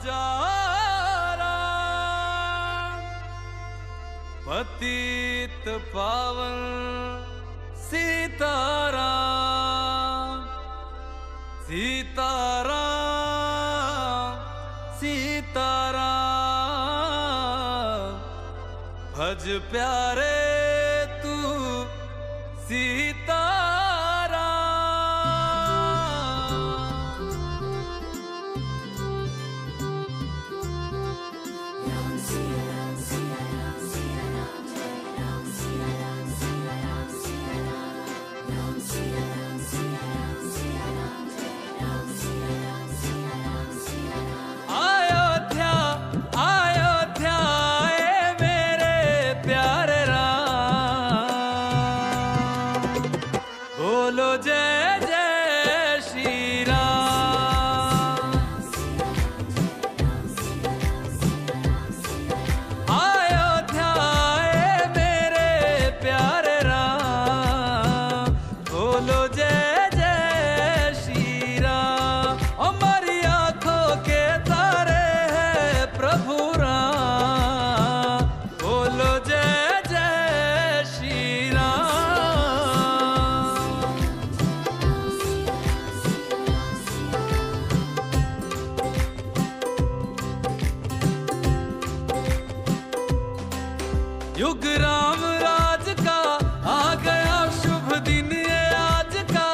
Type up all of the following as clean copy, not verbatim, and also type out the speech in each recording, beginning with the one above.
राजा राम, पतित पावन सीताराम, सीताराम, सीताराम। भज प्यारे तू सीताराम। बोलो जय जय श्री राम। अयोध्या आए मेरे प्यारे राम, बोलो जय जय श्री राम। हमारी आंखों के तारे हैं प्रभु राम, बोलो जय जय श्री राम। युग राम राज का आ गया शुभ दिन ये आज का,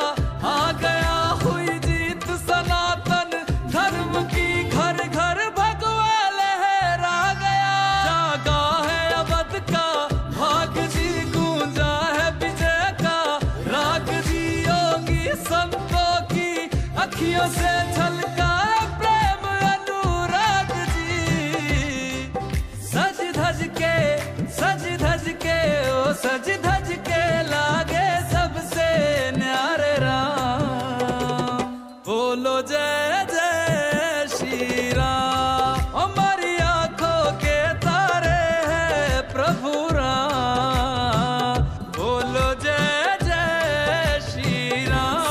आ गया हुई जीत सनातन धर्म की, घर घर भगवा लहरा गया। जागा है अवध का भाग जी, गूंजा है विजय का राग जी। योगी संतों की अखियों से झलका प्रेम अनुराग जी। सज धज के ओ सज धज के लागे सबसे न्यारे राम, बोलो जय जय श्री राम। हमारी आंखों के तारे हैं प्रभु राम, बोलो जय जय श्री राम।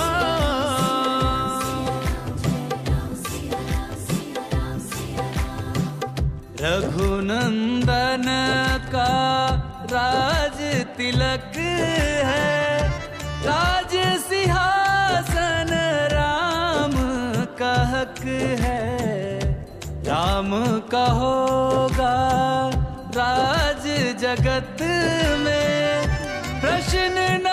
रघुनंदन का राज तिलक है, राज सिंहासन राम का हक है। राम का होगा राज जगत में, प्रश्न न